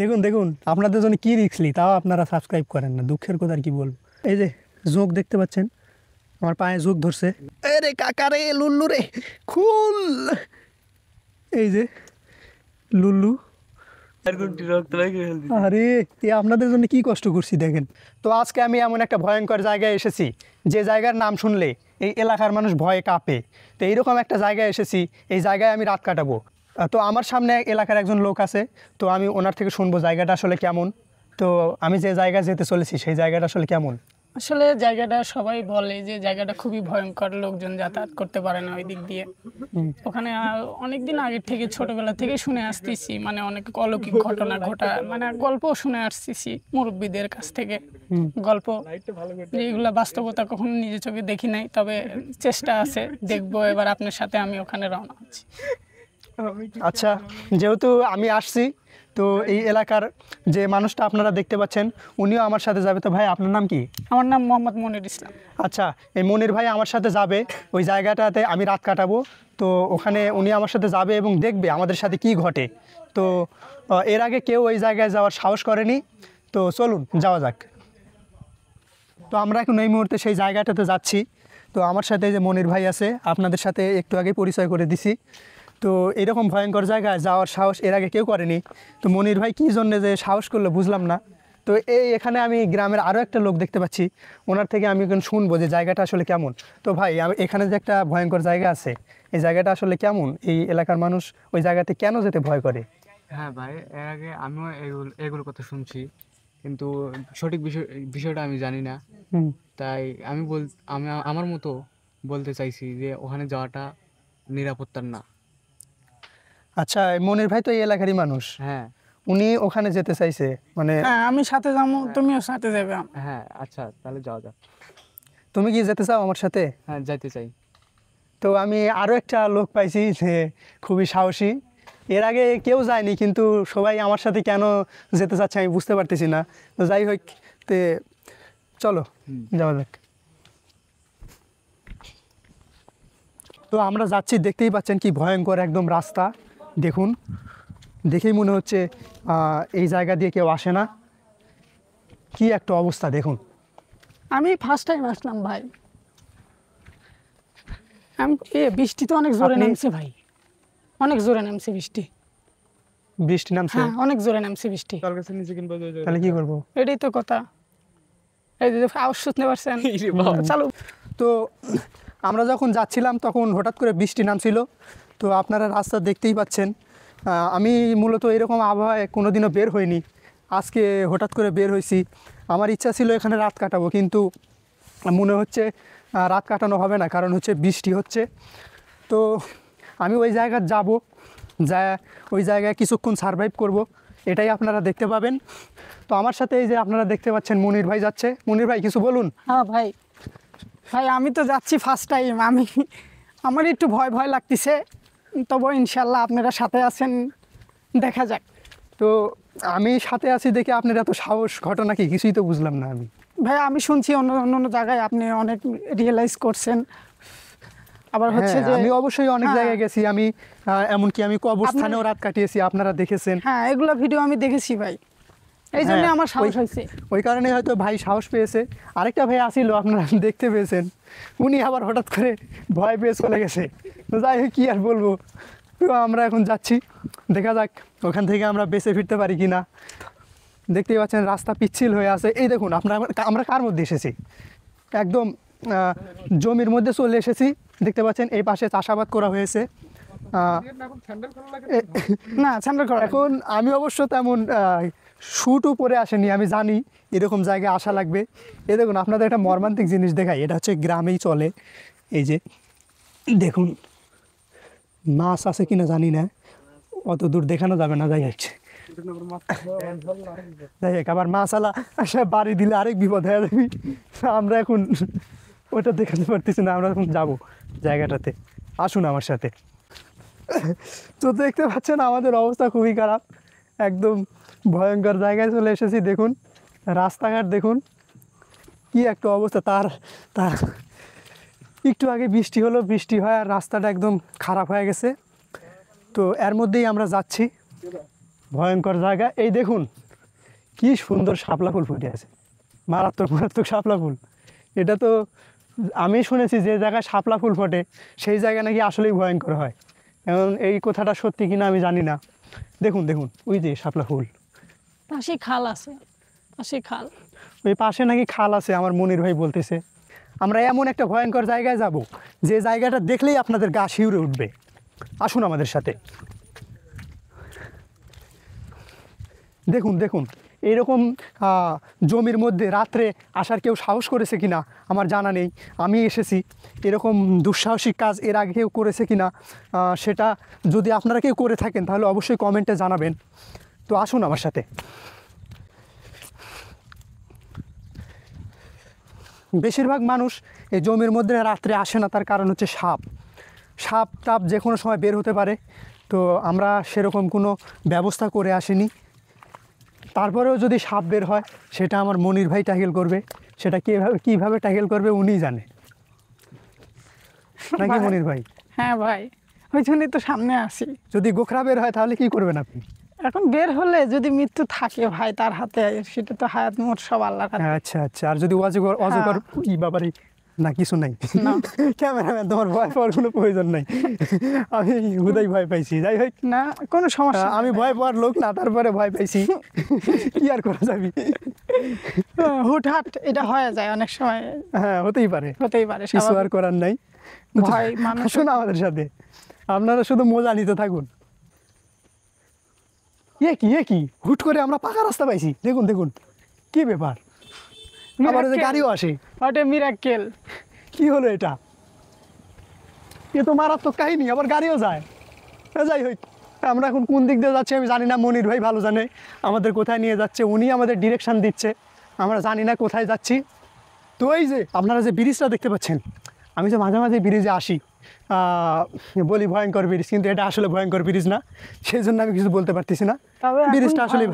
দেখুন দেখুন আপনাদের জন্য কি রিস্ক নি, তাও আপনারা সাবস্ক্রাইব করেন না, দুঃখের কথা আর কি বলবো। এই যে জোক দেখতে পাচ্ছেন, আমার পায়ে জোক ধরছে। আরে কাকা রে, লুল্লু রে, খুল। এই যে লুল্লু, আরে এ আপনাদের জন্য কি কষ্ট করছি দেখেন। তো আজকে আমি এমন একটা ভয়ঙ্কর জায়গায় এসেছি যে জায়গার নাম শুনলে এই এলাকার মানুষ ভয়ে কাঁপে। তো এইরকম একটা জায়গায় এসেছি, এই জায়গায় আমি রাত কাটাবো। তো আমার সামনে এলাকার একজন লোক আছে, তো আমি ওনার থেকে শুনবো জায়গাটা আসলে কেমন। তো আমি যে জায়গায় যেতে চলেছি সেই জায়গাটা আসলে কেমন। আসলে জায়গাটা সবাই বলে যে জায়গাটা খুবই ভয়ঙ্কর, লোকজন যাতায়াত করতে পারে না ওই দিক দিয়ে। ওখানে অনেক দিন আগের থেকে ছোটবেলা থেকে শুনে আসতেছি, মানে অনেক অলৌকিক ঘটনা ঘটা, মানে গল্প শুনে আসতেছি মুরব্বীদের কাছ থেকে। গল্প যেগুলো বাস্তবতা কখনো নিজে চোখে দেখি নাই, তবে চেষ্টা আছে, দেখবো। এবার আপনার সাথে আমি ওখানে রওনা হচ্ছি। আচ্ছা, যেহেতু আমি আসছি, তো এই এলাকার যে মানুষটা আপনারা দেখতে পাচ্ছেন উনিও আমার সাথে যাবে। তো ভাই আপনার নাম কি? আমার নাম মোহাম্মদ মনির ইসলাম। আচ্ছা, এই মনির ভাই আমার সাথে যাবে, ওই জায়গাটাতে আমি রাত কাটাবো। তো ওখানে উনি আমার সাথে যাবে এবং দেখবে আমাদের সাথে কি ঘটে। তো এর আগে কেউ ওই জায়গায় যাওয়ার সাহস করেনি, তো চলুন যাওয়া যাক। তো আমরা এখন এই মুহূর্তে সেই জায়গাটাতে যাচ্ছি। তো আমার সাথে যে মনির ভাই আছে, আপনাদের সাথে একটু আগে পরিচয় করে দিছি। তো এরকম ভয়ঙ্কর জায়গায় যাওয়ার সাহস এর আগে কেউ করেনি। তো মনির ভাই কী জন্য যে সাহস করলো বুঝলাম না। তো এখানে আমি গ্রামের আরও একটা লোক দেখতে পাচ্ছি, ওনার থেকে আমি এখন শুনবো যে জায়গাটা আসলে কেমন। তো ভাই, এখানে যে একটা ভয়ঙ্কর জায়গা আছে, এই জায়গাটা আসলে কেমন? এই এলাকার মানুষ ওই জায়গাতে কেন যেতে ভয় করে? হ্যাঁ ভাই, এর আগে আমিও এগুলোর কথা শুনছি, কিন্তু সঠিক বিষয়টা আমি জানি না। হুম। তাই আমি আমার মতো বলতে চাইছি যে ওখানে যাওয়াটা নিরাপত্তার না। আচ্ছা, মনির ভাই তো এই এলাকারই মানুষ, হ্যাঁ। উনি ওখানে যেতে চাইছে, মানে হ্যাঁ, আমি সাথে যাবো, তুমিও সাথে যাবে। হ্যাঁ, আচ্ছা তাহলে যাওয়া যাক। তুমি কি যেতে চাও আমার সাথে? হ্যাঁ, যাইতে চাই। তো আমি আরও একটা লোক পাইছি যে খুবই সাহসী, এর আগে কেউ যায়নি, কিন্তু সবাই আমার সাথে কেন যেতে চাচ্ছে আমি বুঝতে পারতেছি না। তো যাই হোক, তে চলো যাওয়া যাক। তো আমরা যাচ্ছি, দেখতেই পাচ্ছেন কি ভয়ঙ্কর একদম রাস্তা। দেখুন, দেখেই মনে হচ্ছে এই জায়গা দিয়ে কেউ আসে না। কি একটা অবস্থা দেখুন। আমি ফার্স্ট টাইম আসলাম ভাই। বৃষ্টি তো অনেক জোরে নামছে ভাই, অনেক জোরে নামছে বৃষ্টি। বৃষ্টি নামছে? হ্যাঁ, অনেক জোরে নামছে বৃষ্টি। তাহলে কি করবো? এটাই তো কথা। এই যে আওয়াজ শুনতে পারছেন, চালু। তো আমরা যখন যাচ্ছিলাম তখন হঠাৎ করে বৃষ্টি নামছিল। তো আপনারা রাস্তা দেখতেই পাচ্ছেন। আমি মূলত এরকম আবহাওয়ায় কোনোদিনও বের হইনি, আজকে হঠাৎ করে বের হয়েছি। আমার ইচ্ছা ছিল এখানে রাত কাটাবো, কিন্তু মনে হচ্ছে রাত কাটানো হবে না, কারণ হচ্ছে বৃষ্টি হচ্ছে। তো আমি ওই জায়গায় যাব, যা ওই জায়গায় কিছুক্ষণ সারভাইভ করব, এটাই আপনারা দেখতে পাবেন। তো আমার সাথে এই যে আপনারা দেখতে পাচ্ছেন মনির ভাই যাচ্ছে। মনির ভাই কিছু বলুন। হ্যাঁ ভাই, আমি তো যাচ্ছি ফার্স্ট টাইম, আমার একটু ভয় ভয় লাগতেছে, তবে ইনশাল্লাহ আপনারা সাথে আছেন, দেখা যাক। তো আমি সাথে আছি দেখে আপনার এত সাহস, ঘটনা কি কিছুই তো বুঝলাম না আমি। ভাই আমি শুনছি অন্য অন্য জায়গায় আপনি অনেক রিয়েলাইজ করছেন, আবার হচ্ছে যে আমি অবশ্যই অনেক হ্যাঁ, জায়গায় গেছি, আমি এমনকি আমি কবরস্থানেও রাত কাটিয়েছি, আপনারা দেখেছেন। হ্যাঁ, এগুলো ভিডিও আমি দেখেছি ভাই, এই জন্য হ্যাঁ, আমার সাহস হয়েছে। ওই কারণে হয়তো ভাই সাহস পেয়েছে। আরেকটা ভাই আসিল, আপনারা দেখতে পেয়েছেন, উনি আবার হঠাৎ করে ভয় পেয়ে চলে গেছে। তো যাই হোক, কী আর বলবো। তো আমরা এখন যাচ্ছি, দেখা যাক ওখান থেকে আমরা বেঁচে ফিরতে পারি কি না। দেখতেই পাচ্ছেন রাস্তা পিচ্ছিল হয়ে আছে। এই দেখুন আমরা কার মধ্যে এসেছি, একদম জমির মধ্যে চলে এসেছি। দেখতে পাচ্ছেন এই পাশে চাষাবাদ করা হয়েছে। না স্যান্ডেল করা এখন আমি অবশ্য তেমন শ্যুটও পরে আসেনি, আমি জানি এরকম জায়গায় আসা লাগবে। এ দেখুন আপনাদের একটা মর্মান্তিক জিনিস দেখাই, এটা হচ্ছে গ্রামেই চলে। এই যে দেখুন, মাছ আছে কিনা জানি না, অত দূর দেখানো যাবে না, যাই হচ্ছে যাই হোক। আবার মাছালা বাড়ি দিলে আরেক বিপদ হয়ে যাবে। আমরা এখন ওটা দেখাতে পারতেছি না, আমরা এখন যাবো জায়গাটাতে, আসুন আমার সাথে। তো দেখতে পাচ্ছেন আমাদের অবস্থা খুবই খারাপ, একদম ভয়ঙ্কর জায়গায় চলে এসেছি। দেখুন রাস্তাঘাট দেখুন কি একটা অবস্থা। তার একটু আগে বৃষ্টি হলো, বৃষ্টি হয় আর রাস্তাটা একদম খারাপ হয়ে গেছে। তো এর মধ্যেই আমরা যাচ্ছি, ভয়ঙ্কর জায়গা। এই দেখুন কি সুন্দর শাপলা ফুল ফুটে আছে, মারাত্মক মারাত্মক শাপলা ফুল। এটা তো আমি শুনেছি যে জায়গায় শাপলা ফুল ফোটে সেই জায়গা নাকি আসলেই ভয়ঙ্কর হয়। এখন এই কথাটা সত্যি কিনা আমি জানি না। দেখুন দেখুন ওই যে শাপলা ফুল, পাশে খাল আছে, পাশে খাল। ওই পাশে নাকি খাল আছে, আমার মনির ভাই বলতেছে। আমরা এমন একটা ভয়ঙ্কর জায়গায় যাব যে জায়গাটা দেখলেই আপনাদের গা শিউরে উঠবে। আসুন আমাদের সাথে। দেখুন দেখুন এইরকম জমির মধ্যে রাত্রে আসার কেউ সাহস করেছে কিনা আমার জানা নেই। আমি এসেছি, এরকম দুঃসাহসিক কাজ এর আগে কেউ করেছে কিনা সেটা যদি আপনারা কেউ করে থাকেন তাহলে অবশ্যই কমেন্টে জানাবেন। তো আসুন আমার সাথে। বেশিরভাগ মানুষ এই জমির মধ্যে রাত্রে আসে না, তার কারণ হচ্ছে সাপ। সাপ টাপ যে কোনো সময় বের হতে পারে। তো আমরা সেরকম কোনো ব্যবস্থা করে আসিনি। তারপরেও যদি সাপ বের হয় সেটা আমার মনির ভাই ট্যাকেল করবে। সেটা কীভাবে ট্যাকেল করবে উনিই জানে, নাকি মনির ভাই? হ্যাঁ ভাই, ওই জন্যই তো সামনে আসি। যদি গোখরা বের হয় তাহলে কি করবেন আপনি? এখন বের হলে যদি মৃত্যু থাকে ভাই তার হাতে, সেটা তো হায়াত মোট সব আল্লাহর হাতে। আচ্ছা আচ্ছা। আর যদি অজগর ই বাবারই না, কিছু নাই। না। ক্যামেরাম্যান তোমার ভয় পাওয়ার কোনো প্রয়োজন নাই, আমি হুদাই ভয় পাইছি। যাই হোক, না কোনো সমস্যা আমি ভয় পাওয়ার লোক না, তারপরে ভয় পাইছি, কি আর করা যাবে। হুটহাট এটা হয়ে যায় অনেক সময়। হ্যাঁ হতেই পারে, হতেই পারে, কিছু আর করার নাই। ভয় মানুষ। আসুন আমাদের সাথে, আপনারা শুধু মজা নিতে থাকুন। কি হুট করে আমরা পাকা রাস্তা পাইছি। দেখুন দেখুন কি ব্যাপার, আবার ওই যে গাড়িও আসে। What a miracle. কি হলো এটা? এ তো মারাত্মক কাহিনী, আবার গাড়িও যায়। যাই হোক, আমরা এখন কোন দিক দিয়ে যাচ্ছি আমি জানি না। মনির ভাই ভালো জানে আমাদের কোথায় নিয়ে যাচ্ছে, উনি আমাদের ডিরেকশন দিচ্ছে। আমরা জানি না কোথায় যাচ্ছি। তো এই যে আপনারা যে ব্রিজটা দেখতে পাচ্ছেন, আমি যে মাঝে মাঝে ব্রিজে আসি, বলি ভয়ঙ্কর ব্রিজ, কিন্তু এটা আসলে ভয়ঙ্কর ব্রিজ না, সেই জন্য আমি কিছু বলতে পারতেছি না। তবে ব্রিজটা আসলে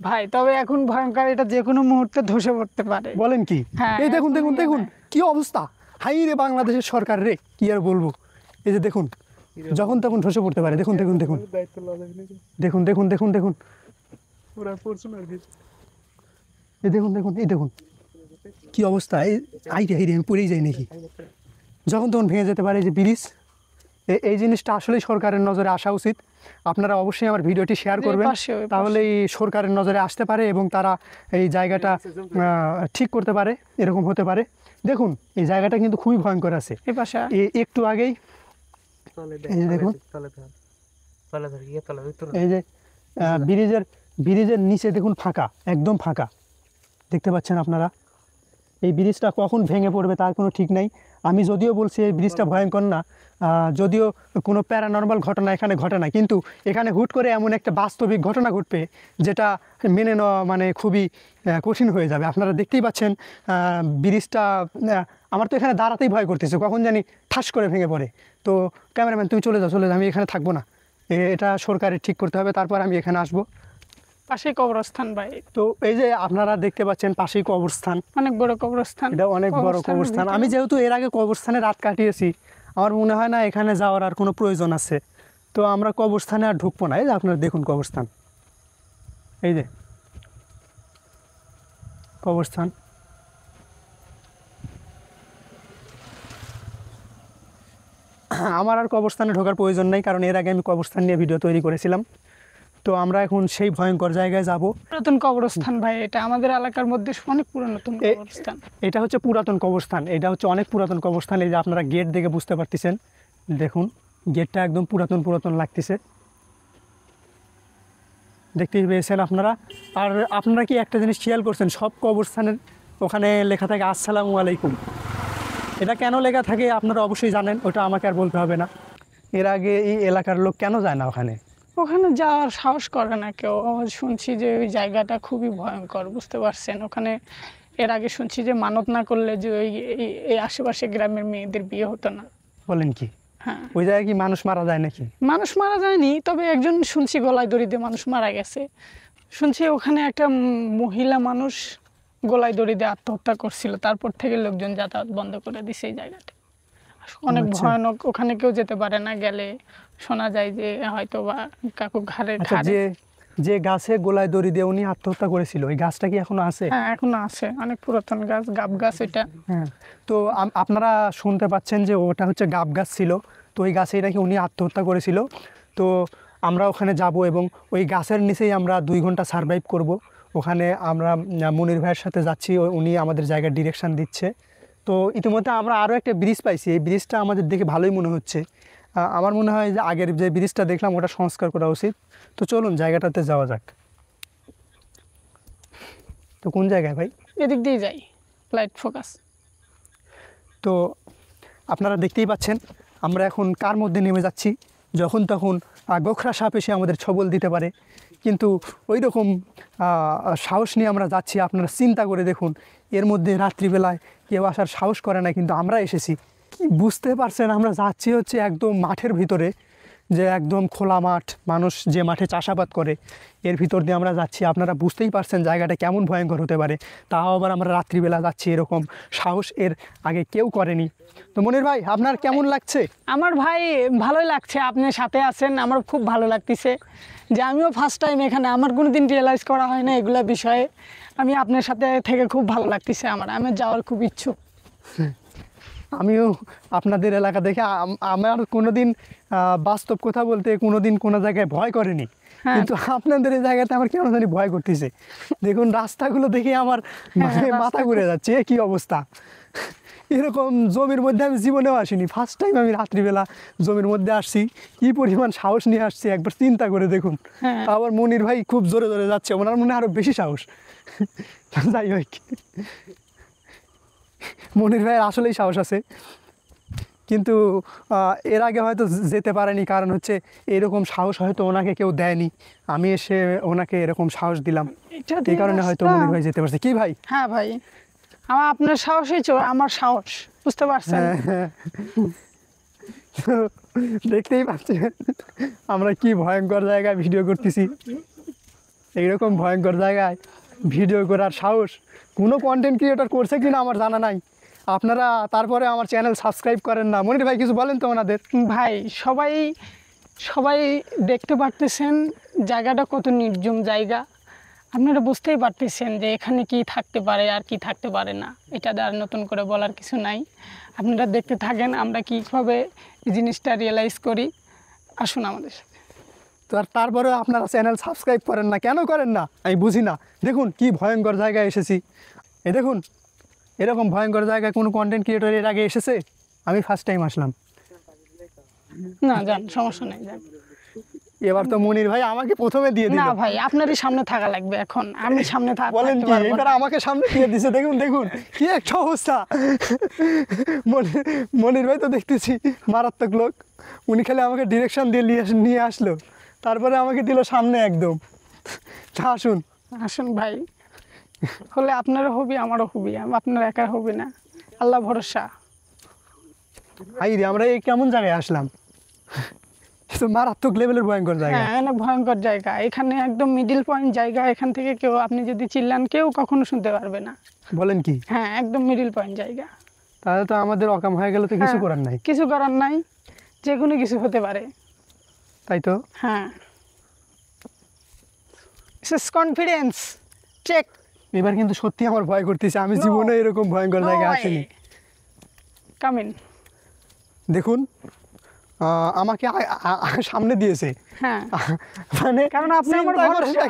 ভাই, তবে এখন ভয়ঙ্কর, এটা যে কোনো মুহূর্তে ধসে পড়তে পারে। বলেন কি? হ্যাঁ, এই দেখুন দেখুন এখনই দেখুন হয়। কি অবস্থা, হাই রে বাংলাদেশের সরকার রে, কি আর বলবো। এই যে দেখুন, যখন তখন ধসে পড়তে পারে। দেখুন দেখুন দেখুন দেখুন দেখুন দেখুন দেখুন এই দেখুন দেখুন এই দেখুন কি অবস্থা। এই আইরে আইরে আমি পড়েই যাই নাকি, যখন তখন ভেঙে যেতে পারে। এই যে ব্রিজ, এই জিনিসটা আসলেই সরকারের নজরে আসা উচিত। আপনারা অবশ্যই আমার ভিডিওটি শেয়ার করবেন, তাহলে এই সরকারের নজরে আসতে পারে এবং তারা এই জায়গাটা ঠিক করতে পারে। এরকম হতে পারে। দেখুন এই জায়গাটা কিন্তু খুবই ভয়ঙ্কর আছে। এই পাশে একটু আগেই এই যে দেখুন, এই যে ব্রিজের নিচে দেখুন ফাঁকা, একদম ফাঁকা দেখতে পাচ্ছেন আপনারা। এই ব্রিজটা কখন ভেঙে পড়বে তার কোনো ঠিক নাই। আমি যদিও বলছি এই ব্রিজটা ভয়ঙ্কর না, যদিও কোনো প্যারানর্মাল ঘটনা এখানে ঘটে না, কিন্তু এখানে হুট করে এমন একটা বাস্তবিক ঘটনা ঘটবে যেটা মেনে নেওয়া মানে খুবই কঠিন হয়ে যাবে। আপনারা দেখতেই পাচ্ছেন ব্রিজটা, আমার তো এখানে দাঁড়াতেই ভয় করতেছে, কখন জানি ঠাস করে ভেঙে পড়ে। তো ক্যামেরাম্যান তুমি চলে যাও, আমি এখানে থাকবো না, এটা সরকারের ঠিক করতে হবে, তারপর আমি এখানে আসবো। পাশেই কবরস্থান ভাই। তো এই যে আপনারা দেখতে পাচ্ছেন পাশেই কবরস্থান, অনেক বড় কবরস্থান। এটা অনেক বড় কবরস্থান। আমি যেহেতু এর আগে কবরস্থানে রাত কাটিয়েছি, আমার মনে হয় না এখানে যাওয়ার আর কোনো প্রয়োজন আছে। তো আমরা কবরস্থানে আর ঢুকবো না। এই যে আপনারা দেখুন কবরস্থান, এই যে কবরস্থান। আমার আর কবরস্থানে ঢোকার প্রয়োজন নেই, কারণ এর আগে আমি কবরস্থান নিয়ে ভিডিও তৈরি করেছিলাম। তো আমরা এখন সেই ভয়ঙ্কর জায়গায় যাব। পুরাতন কবরস্থান ভাই, এটা আমাদের এলাকার মধ্যে অনেক পুরাতন কবরস্থান। এটা হচ্ছে পুরাতন কবরস্থান, এটা হচ্ছে অনেক পুরাতন কবরস্থান। এই যে আপনারা গেট দেখে বুঝতে পারতেছেন, দেখুন গেটটা একদম পুরাতন লাগতেছে, দেখতেই পেয়েছেন আপনারা। আর আপনারা কি একটা জিনিস খেয়াল করছেন, সব কবরস্থানের ওখানে লেখা থাকে আসসালামু আলাইকুম। এটা কেন লেখা থাকে আপনারা অবশ্যই জানেন, ওটা আমাকে আর বলতে হবে না। এর আগে এই এলাকার লোক কেন যায় না ওখানে? ওখানে যাওয়ার সাহস করে না কেউ। শুনছি যে ওই জায়গাটা খুবই ভয়ঙ্কর, বুঝতে পারছেন। ওখানে এর আগে শুনছি যে মানত না করলে যে এই আশেপাশে গ্রামের মেয়েদের বিয়ে হতো না। বলেন কি? হ্যাঁ, ওই জায়গায় কি মানুষ মারা যায় নাকি? মানুষ মারা যায়নি, তবে একজন শুনছি গলায় দড়ি দিয়ে মানুষ মারা গেছে। শুনছি ওখানে একটা মহিলা মানুষ গলায় দড়ি দিয়ে আত্মহত্যা করছিল, তারপর থেকে লোকজন যাতায়াত বন্ধ করে দিছে এই জায়গাটা। অনেক ভয়ানক, ওখানে কেউ যেতে পারে না, গেলে শোনা যায় যে হয়তো বা কাকু ঘাড়ে যে গাছে গোলায় দড়ি দিয়ে উনি আত্মহত্যা করেছিল, ওই গাছটা কি এখনো আছে? হ্যাঁ এখনো আছে, অনেক পুরাতন গাছ, গাব গাছ এটা। হ্যাঁ, তো আপনারা শুনতে পাচ্ছেন যে ওটা হচ্ছে গাব গাছ ছিল। তো ওই গাছেই নাকি উনি আত্মহত্যা করেছিল। তো আমরা ওখানে যাব এবং ওই গাছের নিচেই আমরা 2 ঘন্টা সারভাইভ করব। ওখানে আমরা মনির ভাইয়ের সাথে যাচ্ছি, উনি আমাদের জায়গার ডিরেকশন দিচ্ছে। তো ইতিমধ্যে আমরা আরও একটা ব্রিজ পাইছি, এই ব্রিজটা আমাদের দেখে ভালোই মনে হচ্ছে। আমার মনে হয় যে আগের যে ব্রিজটা দেখলাম ওটা সংস্কার করা উচিত। তো চলুন জায়গাটাতে যাওয়া যাক। তো কোন জায়গায় ভাই? এদিক দিয়ে যাই, লাইট ফোকাস। তো আপনারা দেখতেই পাচ্ছেন আমরা এখন কার মধ্যে নেমে যাচ্ছি। যখন তখন গোখরা সাপ এসে আমাদের ছবল দিতে পারে, কিন্তু ওই রকম সাহস নিয়ে আমরা যাচ্ছি। আপনারা চিন্তা করে দেখুন, এর মধ্যে রাত্রিবেলায় কেউ আসার সাহস করে না, কিন্তু আমরা এসেছি। কি বুঝতে পারছেন, আমরা যাচ্ছি হচ্ছে একদম মাঠের ভিতরে, যে একদম খোলা মাঠ, মানুষ যে মাঠে চাষাবাদ করে এর ভিতর দিয়ে আমরা যাচ্ছি। আপনারা বুঝতেই পারছেন জায়গাটা কেমন ভয়ঙ্কর হতে পারে। তাও আবার আমরা রাত্রিবেলা যাচ্ছি, এরকম সাহস এর আগে কেউ করেনি। তো মনির ভাই, আপনার কেমন লাগছে? আমার ভাই ভালোই লাগছে, আপনি সাথে আছেন, আমার খুব ভালো লাগতেছে যে আমিও ফার্স্ট টাইম এখানে, আমার কোনো দিন রিয়েলাইজ করা হয় না এগুলো বিষয়ে। আমি আপনার সাথে থেকে খুব ভালো লাগতেছে, আমার যাওয়ার খুব ইচ্ছুক। আমিও আপনাদের এলাকা দেখে আমার কোনো দিন বাস্তব কথা বলতে কোনো দিন কোনো জায়গায় ভয় করেনি, কিন্তু আপনাদের এই জায়গাতে আমার কেন জানি ভয় করতেছে। দেখুন রাস্তাগুলো দেখে আমার মানে মাথা ঘুরে যাচ্ছে, কি অবস্থা। এরকম জমির মধ্যে আমি জীবনেও আসিনি, ফার্স্ট টাইম আমি রাত্রিবেলা জমির মধ্যে আসছি। কি পরিমাণ সাহস নিয়ে আসছি একবার চিন্তা করে দেখুন। আবার মনির ভাই খুব জোরে জোরে যাচ্ছে, ওনার মনে আরও বেশি সাহস। যাই হোক, মনির ভাইয়ের আসলেই সাহস আছে, কিন্তু এর আগে হয়তো যেতে পারেনি, কারণ হচ্ছে এরকম সাহস হয়তো ওনাকে কেউ দেয়নি। আমি এসে ওনাকে এরকম সাহস দিলাম, এই কারণে হয়তো মনির ভাই যেতে পারছে। কি ভাই? হ্যাঁ ভাই, আপনার সাহসই আমার সাহস, বুঝতে পারছেন? দেখতেই পাচ্ছেন আমরা কি ভয়ঙ্কর জায়গায় ভিডিও করতেছি। এইরকম ভয়ঙ্কর জায়গায় ভিডিও করার সাহস কোনো কন্টেন্ট ক্রিয়েটর করছে কিনা আমার জানা নাই। আপনারা তারপরে আমার চ্যানেল সাবস্ক্রাইব করেন না। মনির ভাই কিছু বলেন তো ওনাদের। ভাই সবাই দেখতে পারতেছেন জায়গাটা কত নির্জন জায়গা, আপনারা বুঝতেই পারতেছেন যে এখানে কি থাকতে পারে আর কি থাকতে পারে না। এটা আর নতুন করে বলার কিছু নাই, আপনারা দেখতে থাকেন আমরা কীভাবে এই জিনিসটা রিয়েলাইজ করি। আসুন আমাদের সাথে। তো আর তারপরেও আপনারা চ্যানেল সাবস্ক্রাইব করেন না, কেন করেন না আমি বুঝি না। দেখুন কি ভয়ঙ্কর জায়গায় এসেছি, এই দেখুন এরকম ভয়ঙ্কর জায়গায় কোনো কন্টেন্ট ক্রিয়েটর এর আগে এসেছে? আমি ফার্স্ট টাইম আসলাম। না যান, সমস্যা নেই, যান। এবার তো মনির ভাই আমাকে প্রথমে দিয়ে দিল। না ভাই, আপনারই সামনে থাকা লাগবে এখন, আমি সামনে বলেন কি? এবার আমাকে সামনে দিয়ে দিছে। দেখুন দেখুন কি একটা অবস্থা। মনির ভাই তো দেখতেছি মারাত্মক লোক, উনি খালি আমাকে ডিরেকশন দিয়ে নিয়ে আসলো, তারপরে আমাকে দিল সামনে একদম। আসুন আসুন ভাই, হলে আপনারও হবি আমারও হবি, আপনার একার হবি না, আল্লাহ ভরসা। হাই রে, আমরা এই কেমন জায়গায় আসলাম? তো মারাত্মক লেভেলের ভয়ঙ্কর জায়গা। হ্যাঁ, অনেক ভয়ঙ্কর জায়গা, এখানে একদম মিডিল পয়েন্ট জায়গা। এখান থেকে কেউ, আপনি যদি চিল্লান কেউ কখনো শুনতে পারবে না। বলেন কি? হ্যাঁ, একদম মিডিল পয়েন্ট জায়গা। তাহলে তো আমাদের অকাম হয়ে গেল, তো কিছু করার নাই। কিছু করার নাই, যে কোনো কিছু হতে পারে। তাই তো। হ্যাঁ, কনফিডেন্স চেক। এবার কিন্তু সত্যি আমার ভয় করতেছে, আমি জীবনে এরকম ভয়ঙ্কর জায়গায় আসিনি। কামিন। দেখুন আমাকে সামনে দিয়েছে। হ্যাঁ, মানে কারণ আপনি আমার ভরসা।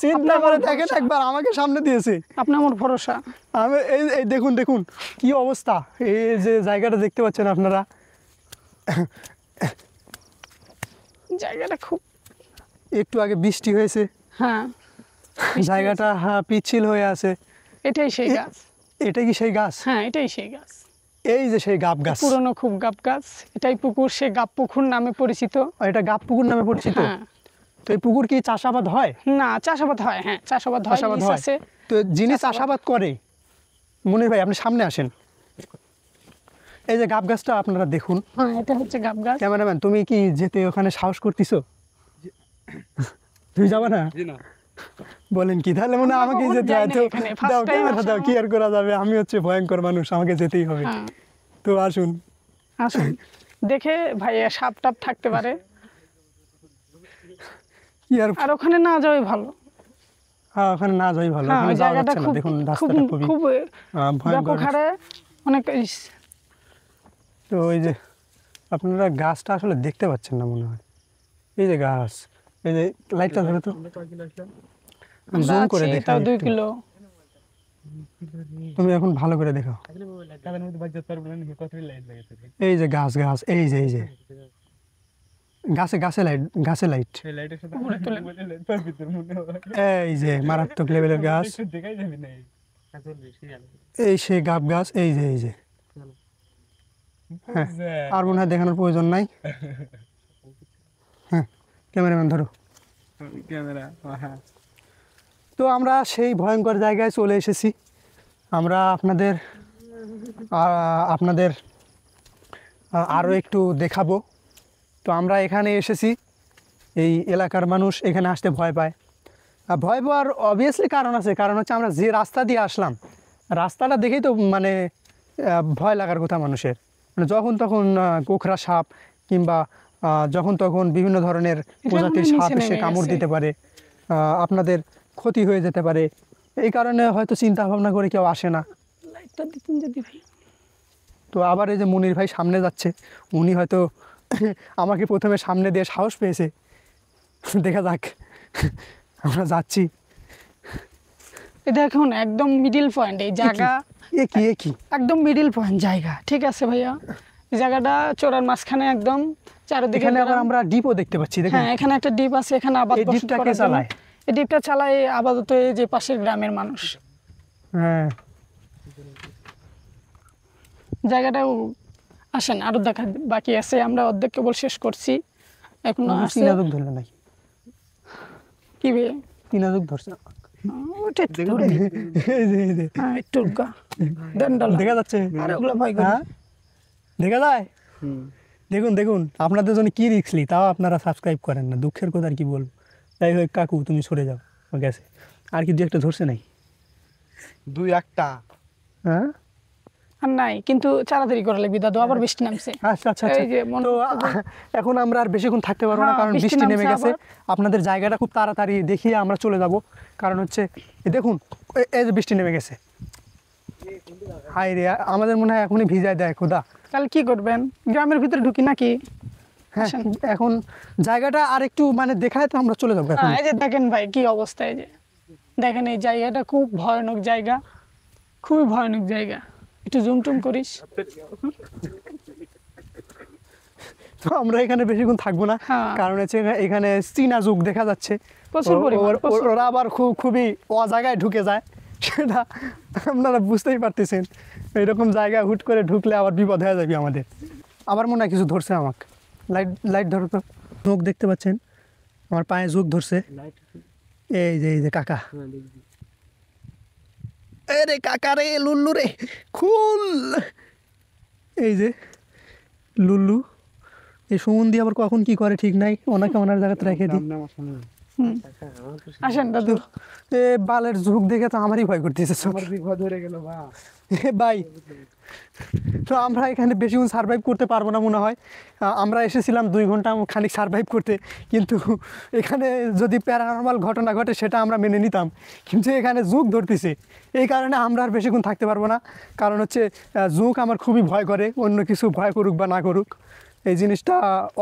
চিন্তা করে দেখেন একবার, আমাকে সামনে দিয়েছে। আপনি আমার ভরসা। আমি এই দেখুন দেখুন কি অবস্থা। এই যে জায়গাটা দেখতে পাচ্ছেন আপনারা, জায়গাটা খুব, একটু আগে বৃষ্টি হয়েছে, হ্যাঁ জায়গাটা পিচ্ছিল হয়ে আছে। এটাই সেই গাছ। এটা কি সেই গাছ? হ্যাঁ, এটাই সেই গাছ। এই যে সেই গাব গাছ, পুরনো খুব গাব গাছ। এটাই পুকুর, সে গাব পুকুর নামে পরিচিত। এটা গাব পুকুর নামে পরিচিত। হ্যাঁ। তো এই পুকুর কি চাষাবাদ হয়? না, চাষাবাদ হয়। হ্যাঁ, চাষাবাদ হয়, চাষাবাদ লিজ হয়। আছে। তো যিনি চাষাবাদ করে, মনির ভাই আপনি সামনে আসেন। এই যে গাব গাছটা আপনারা দেখুন। হ্যাঁ, এটা হচ্ছে গাব গাছ। ক্যামেরাম্যান, তুমি কি যেতে ওখানে সাহস করতেছো? তুমি যাবে না? বলেন কি? তাহলে মনে হয় আমাকে যেতে হয়। তো দাও ক্যামেরা দাও, কি আর করা যাবে, আমি হচ্ছে ভয়ঙ্কর মানুষ, আমাকে যেতেই হবে। হ্যাঁ, তো আসুন আসুন। দেখে ভাই সাপ টাপ থাকতে পারে। কি আর আর ওখানে না যাওয়াই ভালো। হ্যাঁ ওখানে না যাই ভালো, হ্যাঁ ওখানে ওই যাওয়া জায়গাটা যাচ্ছে না, খুব দেখুন খুব রাস্তাটা খুবই খুব ভয়ঙ্কর। ব্যাপক হারে অনেক তো ওই যে আপনারা গাছটা আসলে দেখতে পাচ্ছেন না মনে হয়, এই যে গাছ, এই যে লাইটটা ধরে তো জুম করে দেখা, তাও 2 কিলো। তুমি এখন ভালো করে দেখো, এই যে গাছ গাছ, এই যে গাছে গাছে লাইট, গাছে লাইট, এই যে মারাত্মক লেভেলের গাছ, এই সেই গাব গাছ, এই যে হ্যাঁ আর মনে হয় দেখানোর প্রয়োজন নাই। হ্যাঁ ক্যামেরাম্যান ধরো। তো আমরা সেই ভয়ঙ্কর জায়গায় চলে এসেছি। আমরা আপনাদের আরও একটু দেখাবো। তো আমরা এখানে এসেছি, এই এলাকার মানুষ এখানে আসতে ভয় পায়। ভয় পাওয়ার অবভিয়াসলি কারণ আছে, কারণ হচ্ছে আমরা যে রাস্তা দিয়ে আসলাম, রাস্তাটা দেখেই তো মানে ভয় লাগার কথা মানুষের। মানে যখন তখন গোখরা সাপ কিংবা যখন তখন বিভিন্ন ধরনের প্রজাতির সাপ এসে কামড় দিতে পারে, আপনাদের ক্ষতি হয়ে যেতে পারে। এই কারণে হয়তো চিন্তা ভাবনা করে কেউ আসে না। লাইটটা দিতেন যদি ভাই। তো আবার এই যে মনির ভাই সামনে যাচ্ছে, উনি হয়তো আমাকে প্রথমে সামনে দিয়ে সাহস পেয়েছে। দেখা যাক, আমরা যাচ্ছি। এটা এখন একদম মিডিল পয়েন্ট এই জায়গা, এ কি একদম মিডিল পয়েন্ট জায়গা, ঠিক আছে ভাইয়া? এই জায়গাটা চোরার মাঝখানে একদম চারিদিকে। এখানে আবার আমরা ডিপও দেখতে পাচ্ছি, দেখুন। হ্যাঁ এখানে একটা ডিপ আছে, এখানে আবাদ এই ডিপটা কে চালায়? এই ডিপটা চালায় আপাতত এই যে পাশের গ্রামের মানুষ। হ্যাঁ জায়গাটাও আসেন আরো দেখা বাকি আছে, আমরা অর্ধেক কেবল শেষ করছি, এখনো আছে। চিনাজুক ধরলে নাই, কি বে চিনাজুক ধরছে। ওটা একটু ধরবি। হ্যাঁ একটু গা দণ্ডল দেখা যাচ্ছে, আর ওগুলো ভয় করে। হ্যাঁ দেখা যায়। দেখুন দেখুন, আপনাদের জন্য কি রিস্ক নি, তাও আপনারা সাবস্ক্রাইব করেন না, দুঃখের কথা আর কি বলবো। তাই হোক কাকু তুমি সরে যাও, গেছে। আর কি দু একটা ধরছে নাই? 2-1টা। হ্যাঁ আর নাই, কিন্তু তাড়াতাড়ি করলে বিদাদু আবার বৃষ্টি নামছে। আচ্ছা আচ্ছা আচ্ছা। এই যে তো এখন আমরা আর বেশিক্ষণ থাকতে পারবো না, হ্যাঁ, কারণ বৃষ্টি বৃষ্টি নেমে নামছে গেছে। আবার। আপনাদের জায়গাটা খুব তাড়াতাড়ি দেখিয়ে আমরা চলে যাব, কারণ হচ্ছে এই দেখুন, এই যে বৃষ্টি নেমে গেছে। হাই রে, আমাদের মনে হয় এখনই ভিজায় দেয় খোদা। তাহলে কি করবেন, গ্রামের ভিতরে ঢুকি নাকি? হ্যাঁ এখন জায়গাটা আর একটু মানে দেখায় তো আমরা চলে যাবো এখন। এই যে দেখেন ভাই কি অবস্থা, এই যে দেখেন এই জায়গাটা খুব ভয়ানক জায়গা, খুবই ভয়ানক জায়গা। একটু জুম টুম করিস। তো আমরা এখানে বেশিক্ষণ থাকবো না, হ্যাঁ। কারণ হচ্ছে এখানে চীনা যুগ দেখা যাচ্ছে। প্রচুর পরিমাণ, প্রচুর। ওরা আবার খুবই অজায়গায় ঢুকে যায়, সেটা আপনারা বুঝতেই পারতেছেন। এইরকম জায়গায় হুট করে ঢুকলে আবার বিপদ হয়ে যাবে আমাদের। আবার মনে হয় কিছু ধরছে আমাকে, লাইট ধরো তো। ঝোঁক দেখতে পাচ্ছেন, আমার পায়ে ঝোঁক ধরছে। এই যে কাকা, রে কাকা রে, লুল্লু রে খুল। এই যে লুল্লু, এই সুমন্দি আবার কখন কি করে ঠিক নাই, ওনাকে ওনার জায়গাতে রেখে দিই। আসেন দাদু। এ বালের ঝুঁক দেখে তো আমারই ভয় করতেছে। ভাই তো আমরা এখানে বেশিক্ষণ সার্ভাইভ করতে পারবো না মনে হয়। আমরা এসেছিলাম 2 ঘন্টা খানিক সার্ভাইভ করতে, কিন্তু এখানে যদি প্যারানর্মাল ঘটনা ঘটে সেটা আমরা মেনে নিতাম, কিন্তু এখানে ঝুঁক ধরতেছে, এই কারণে আমরা আর বেশিক্ষণ থাকতে পারবো না। কারণ হচ্ছে ঝুঁক আমার খুবই ভয় করে, অন্য কিছু ভয় করুক বা না করুক, এই জিনিসটা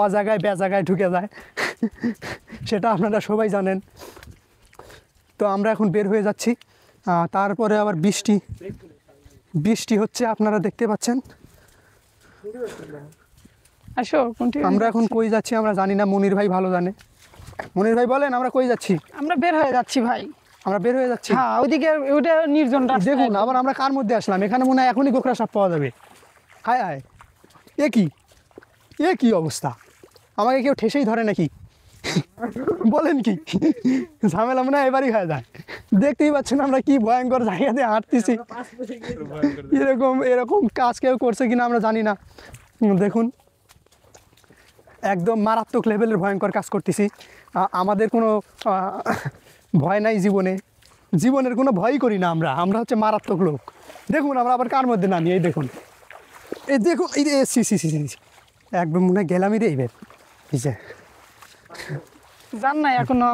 অজায়গায় বেজায়গায় ঢুকে যায়, সেটা আপনারা সবাই জানেন। তো আমরা এখন বের হয়ে যাচ্ছি, তারপরে আবার বৃষ্টি হচ্ছে, আপনারা দেখতে পাচ্ছেন। আসো কোনটি? আমরা এখন কই যাচ্ছি আমরা জানি না, মনির ভাই ভালো জানে। মনির ভাই বলেন আমরা কই যাচ্ছি? আমরা বের হয়ে যাচ্ছি ভাই। আমরা বের হয়ে যাচ্ছি। হ্যাঁ ওইদিকে ওইটা নির্জন রাস্তা। দেখুন আবার আমরা কার মধ্যে আসলাম, এখানে মনে হয় এখনই গোখরা সাপ পাওয়া যাবে। হায় হায়, এ কি অবস্থা, আমাকে কেউ ঠেসেই ধরে নাকি? বলেন কি ঝামেলা মনে হয় এবারই হয়ে যায়। দেখতেই পাচ্ছেন আমরা কি ভয়ঙ্কর জায়গাতে হাঁটতেছি, এরকম কাজ কেউ করছে কিনা আমরা জানি না। দেখুন একদম মারাত্মক লেভেলের ভয়ঙ্কর কাজ করতেছি। আমাদের কোনো ভয় নাই জীবনের কোনো ভয়ই করি না আমরা হচ্ছে মারাত্মক লোক। দেখুন আমরা আবার কার মধ্যে নামি, এই দেখুন এই সি একদম মনে হয় গেলামই রে এইবার। এই যে যান নাই এখনো?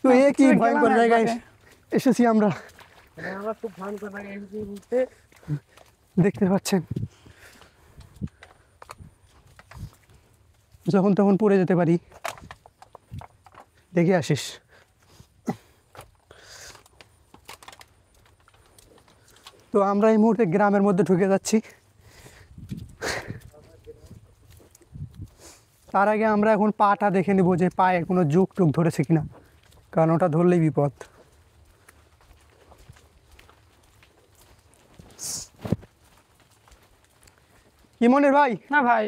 তো এ কি গেলাম ভয়ঙ্কর জায়গায় একবারে। এসেছি আমরা, আমার খুব ভয়ঙ্কর লাগে এই মুহূর্তে। দেখতে পাচ্ছেন যখন তখন পড়ে যেতে পারি, দেখে আসিস। তো আমরা এই মুহূর্তে গ্রামের মধ্যে ঢুকে যাচ্ছি। তার আগে আমরা এখন পাটা দেখে নিব যে পায়ে কোনো জুক টুক ধরেছে কিনা, কারণ ওটা ধরলেই বিপদ। কি মনির ভাই, না ভাই,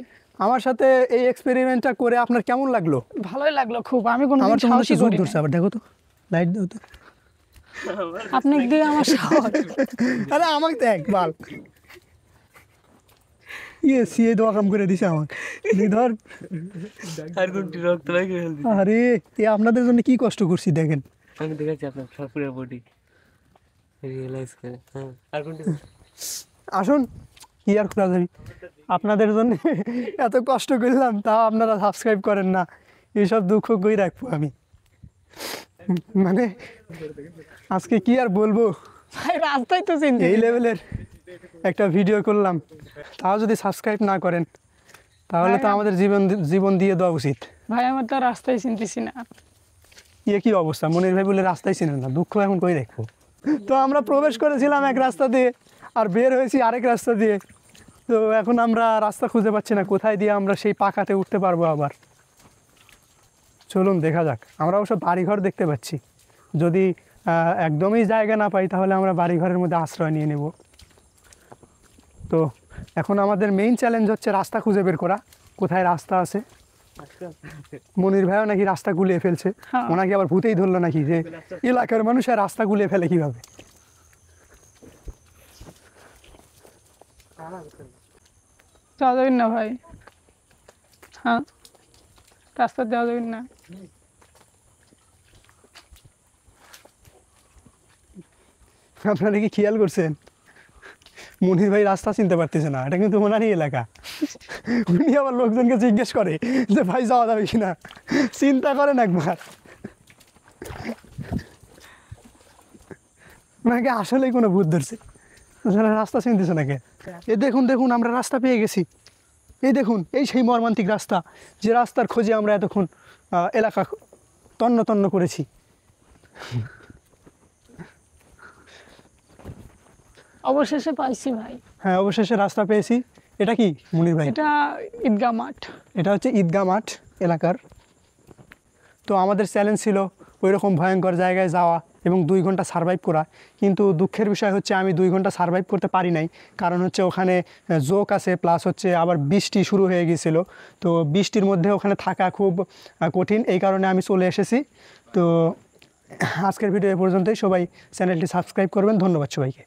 আমার সাথে এই এক্সপেরিমেন্টটা করে আপনার কেমন লাগলো? ভালোই লাগলো খুব। আমি কোনো আমার তো মনে হচ্ছে সাহসী জুক করি ধরছে, আবার দেখো তো, লাইট দাও তো। আপনি দিয়ে আমার সাহস। আরে আমাকে দেখ বাল, ইয়ে সিয়ে দোয়া কাম করে দিছে আমাকে। ধর, আর কোনটি রক্ত লাগে ফেলবি? আরে এ আপনাদের জন্য কি কষ্ট করছি দেখেন। আমি দেখাচ্ছি আপনার পুরো বডি রিয়েলাইজ করে। হ্যাঁ, আর কোনটি? আসুন, কি আর করা যাবে, আপনাদের জন্য এত কষ্ট করলাম, তাও আপনারা সাবস্ক্রাইব করেন না। এইসব দুঃখ কই রাখবো আমি, মানে আজকে কি আর বলবো, ভাই রাস্তায় তো চিনতে এই লেভেলের একটা ভিডিও করলাম, তাও যদি সাবস্ক্রাইব না করেন তাহলে তো আমাদের জীবন দিয়ে দেওয়া উচিত। ভাই, আমার তো রাস্তায় চিনতেছি না। ইয়ে কি অবস্থা, মনির ভাই বলে রাস্তায় চিনেন না, দুঃখ এখন কই দেখবো। তো আমরা প্রবেশ করেছিলাম এক রাস্তা দিয়ে আর বের হয়েছি আরেক রাস্তা দিয়ে। তো এখন আমরা রাস্তা খুঁজে পাচ্ছি না কোথায় দিয়ে আমরা সেই পাকাতে উঠতে পারবো আবার। চলুন দেখা যাক। আমরা অবশ্য বাড়িঘর দেখতে পাচ্ছি, যদি একদমই জায়গা না পাই তাহলে আমরা বাড়িঘরের মধ্যে আশ্রয় নিয়ে নেব। তো এখন আমাদের মেইন চ্যালেঞ্জ হচ্ছে রাস্তা খুঁজে বের করা, কোথায় রাস্তা আছে। মনির ভাইও নাকি রাস্তা গুলিয়ে ফেলছে, হ্যাঁ। ওনাকে আবার ভূতেই ধরলো নাকি যে এলাকার মানুষ আর রাস্তা গুলিয়ে ফেলে কিভাবে। যাওয়া যাবেন না ভাই? হ্যাঁ, রাস্তা দেওয়া যাবেন না? আপনারা কি খেয়াল করছেন মনির ভাই রাস্তা চিনতে পারতেছে না, এটা কিন্তু ওনারই এলাকা। উনি আবার লোকজনকে জিজ্ঞেস করে যে ভাই যাওয়া যাবে কিনা, চিন্তা করেন একবার। ওনাকে আসলেই কোনো ভূত ধরছে, ওনারা রাস্তা চিনতেছে নাকি। এ দেখুন দেখুন, আমরা রাস্তা পেয়ে গেছি। এই দেখুন, এই সেই মর্মান্তিক রাস্তা, যে রাস্তার খোঁজে আমরা এতক্ষণ এলাকা তন্ন তন্ন করেছি। অবশেষে পাইছি ভাই। হ্যাঁ, অবশেষে রাস্তা পেয়েছি। এটা কি মনির ভাই? এটা ঈদগাহ মাঠ। এটা হচ্ছে ঈদগাহ মাঠ এলাকার। তো আমাদের চ্যালেঞ্জ ছিল ওই রকম ভয়ঙ্কর জায়গায় যাওয়া এবং 2 ঘন্টা সারভাইভ করা, কিন্তু দুঃখের বিষয় হচ্ছে আমি 2 ঘন্টা সারভাইভ করতে পারি নাই। কারণ হচ্ছে ওখানে জোক আছে, প্লাস হচ্ছে আবার বৃষ্টি শুরু হয়ে গিয়েছিল। তো বৃষ্টির মধ্যে ওখানে থাকা খুব কঠিন, এই কারণে আমি চলে এসেছি। তো আজকের ভিডিও এ পর্যন্তই। সবাই চ্যানেলটি সাবস্ক্রাইব করবেন। ধন্যবাদ সবাইকে।